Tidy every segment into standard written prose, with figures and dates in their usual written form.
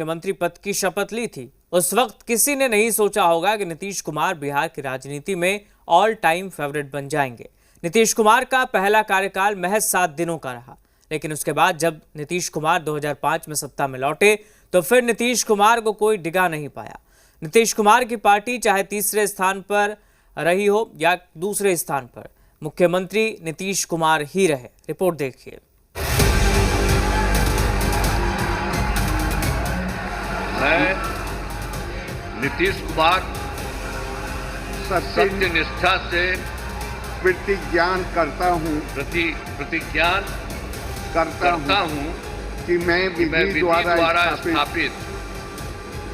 मुख्यमंत्री पद की शपथ ली थी, उस वक्त किसी ने नहीं सोचा होगा कि नीतीश कुमार बिहार की राजनीति में ऑल टाइम फेवरेट बन जाएंगे। नीतीश कुमार का पहला कार्यकाल महज 7 दिनों का रहा, लेकिन उसके बाद जब नीतीश कुमार 2005 में सत्ता में लौटे तो फिर नीतीश कुमार को कोई डिगा नहीं पाया। नीतीश कुमार की पार्टी चाहे तीसरे स्थान पर रही हो या दूसरे स्थान पर, मुख्यमंत्री नीतीश कुमार ही रहे। रिपोर्ट देखिए। मैं नीतीश कुमार सत्य निष्ठा से प्रतिज्ञा करता हूँ कि मैं विधि द्वारा स्थापित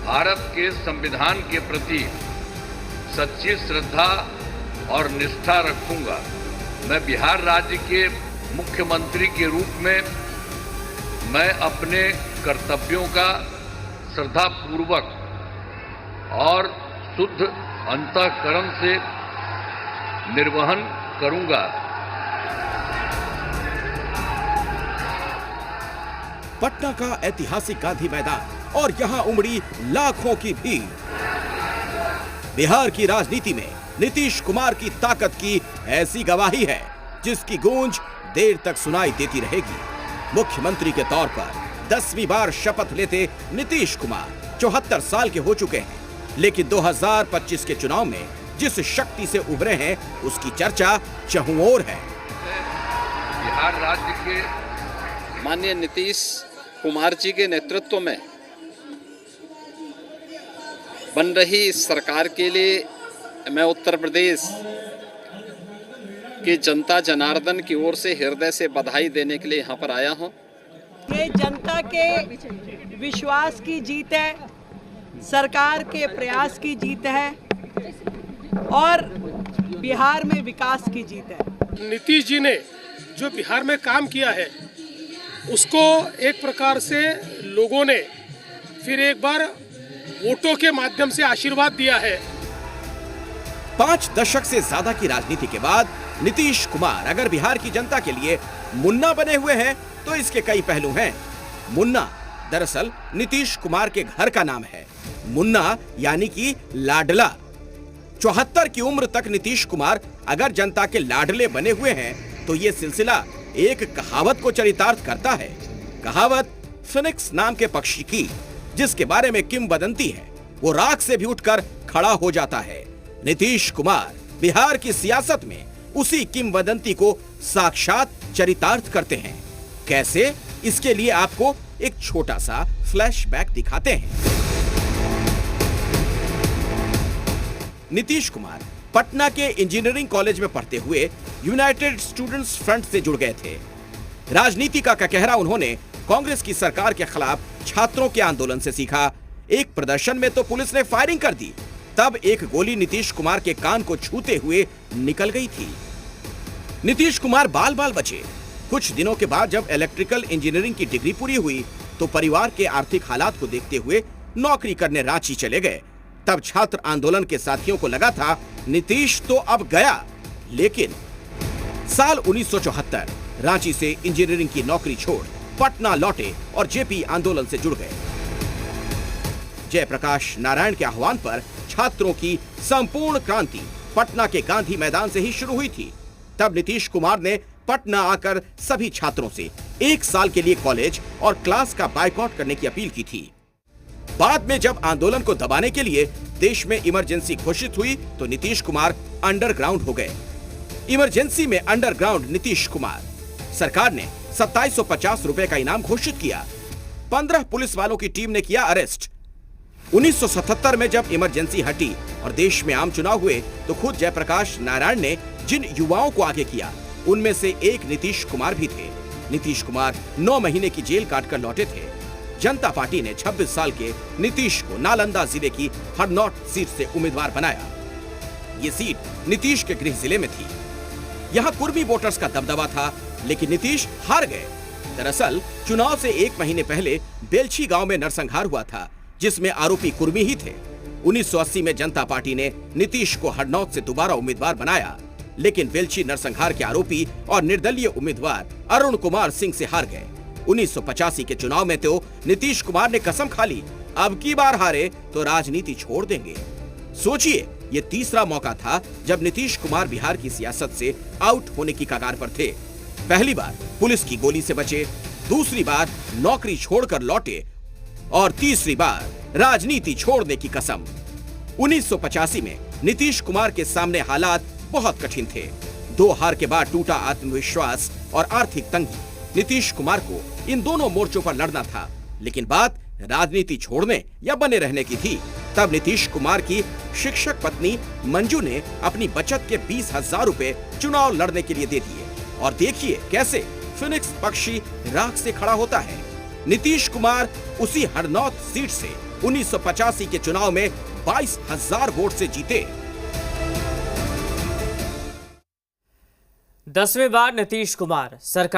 भारत के संविधान के प्रति सच्ची श्रद्धा और निष्ठा रखूंगा। मैं बिहार राज्य के मुख्यमंत्री के रूप में मैं अपने कर्तव्यों का श्रद्धापूर्वक और शुद्ध अंतःकरण से निर्वहन करूंगा। पटना का ऐतिहासिक गांधी मैदान और यहां उमड़ी लाखों की भीड़ बिहार की राजनीति में नीतीश कुमार की ताकत की ऐसी गवाही है जिसकी गूंज देर तक सुनाई देती रहेगी। मुख्यमंत्री के तौर पर 10वीं बार शपथ लेते नीतीश कुमार 74 साल के हो चुके हैं, लेकिन 2025 के चुनाव में जिस शक्ति से उभरे हैं उसकी चर्चा चहुं ओर है। बिहार राज्य के माननीय नीतीश कुमार जी के नेतृत्व में बन रही इस सरकार के लिए मैं उत्तर प्रदेश की जनता जनार्दन की ओर से हृदय से बधाई देने के लिए यहाँ पर आया हूँ। ये जनता के विश्वास की जीत है, सरकार के प्रयास की जीत है और बिहार में विकास की जीत है। नीतीश जी ने जो बिहार में काम किया है उसको एक प्रकार से लोगों ने फिर एक बार वोटों के माध्यम से आशीर्वाद दिया है। 5 दशक से ज्यादा की राजनीति के बाद नीतीश कुमार अगर बिहार की जनता के लिए मुन्ना बने हुए हैं तो इसके कई पहलू हैं। मुन्ना दरअसल नीतीश कुमार के घर का नाम है। मुन्ना यानी कि लाडला। 74 की उम्र तक नीतीश कुमार अगर जनता के लाडले बने हुए हैं तो ये सिलसिला एक कहावत को चरितार्थ करता है। कहावत फिनिक्स नाम के पक्षी की, जिसके बारे में किंवदंती है, वो राख से भी उठकर खड़ा हो जाता है। नीतीश कुमार बिहार की सियासत में उसी किंवदंती को साक्षात चरितार्थ करते हैं। कैसे, इसके लिए आपको एक छोटा सा फ्लैशबैक दिखाते हैं। नीतीश कुमार पटना के इंजीनियरिंग कॉलेज में पढ़ते हुए यूनाइटेड स्टूडेंट्स फ्रंट से जुड़ गए थे। राजनीति का ककहरा उन्होंने कांग्रेस की सरकार के खिलाफ छात्रों के आंदोलन से सीखा। एक प्रदर्शन में तो पुलिस ने फायरिंग कर दी, तब एक गोली नीतीश कुमार के कान को छूते हुए निकल गई थी। नीतीश कुमार बाल बाल बचे। कुछ दिनों के बाद जब इलेक्ट्रिकल इंजीनियरिंग की डिग्री पूरी हुई तो परिवार के आर्थिक हालात को देखते हुए नौकरी करने रांची चले गए। तब छात्र आंदोलन के साथियों को लगा था नीतीश तो अब गया, लेकिन साल 1974 रांची से इंजीनियरिंग की नौकरी छोड़ पटना लौटे और जेपी आंदोलन से जुड़ गए। जयप्रकाश नारायण के आह्वान पर छात्रों की संपूर्ण क्रांति पटना के गांधी मैदान से ही शुरू हुई थी। तब नीतीश कुमार ने पटना आकर सभी छात्रों से 1 साल के लिए कॉलेज और क्लास का बायकॉट करने की अपील की थी। बाद में जब आंदोलन को दबाने के लिए देश में इमरजेंसी घोषित हुई तो नीतीश कुमार अंडरग्राउंड हो गए। इमरजेंसी में अंडरग्राउंड नीतीश कुमार। सरकार ने 2750 रुपए का इनाम घोषित किया। 15 पुलिस वालों की टीम ने किया अरेस्ट। 1977 में जब इमरजेंसी हटी और देश में आम चुनाव हुए तो खुद जयप्रकाश नारायण ने जिन युवाओं को आगे किया उनमें से एक नीतीश कुमार भी थे। नीतीश कुमार 9 महीने की जेल काटकर लौटे थे। जनता पार्टी ने 26 साल के नीतीश को नालंदा जिले की हरनौत सीट से उम्मीदवार बनाया। ये सीट नीतीश के गृह जिले में थी। यहाँ कुर्मी वोटर्स का दबदबा था, लेकिन नीतीश हार गए। दरअसल चुनाव से 1 महीने पहले बेलछी गांव में नरसंहार हुआ था, जिसमें आरोपी कुर्मी ही थे। 1980 में जनता पार्टी ने नीतीश को हरनौत से दोबारा उम्मीदवार बनाया, लेकिन बेलछी नरसंहार के आरोपी और निर्दलीय उम्मीदवार अरुण कुमार सिंह से हार गए। 1985 के चुनाव में तो नीतीश कुमार ने कसम खा ली, अब की बार हारे तो राजनीति छोड़ देंगे। सोचिए, ये तीसरा मौका था जब नीतीश कुमार बिहार की सियासत से आउट होने की कगार पर थे। पहली बार पुलिस की गोली से बचे, दूसरी बार नौकरी छोड़कर लौटे और तीसरी बार राजनीति छोड़ने की कसम। 1985 में नीतीश कुमार के सामने हालात बहुत कठिन थे। 2 हार के बाद टूटा आत्मविश्वास और आर्थिक तंगी। नीतीश कुमार को इन दोनों मोर्चों पर लड़ना था, लेकिन बात राजनीति छोड़ने या बने रहने की थी। तब नीतीश कुमार की शिक्षक पत्नी मंजू ने अपनी बचत के 20,000 रुपए चुनाव लड़ने के लिए दे दिए और देखिए कैसे फिनिक्स पक्षी राख से खड़ा होता है। नीतीश कुमार उसी हरनौत सीट से 1985 के चुनाव में 22,000 वोट से जीते। 10वीं बार नीतीश कुमार सरकार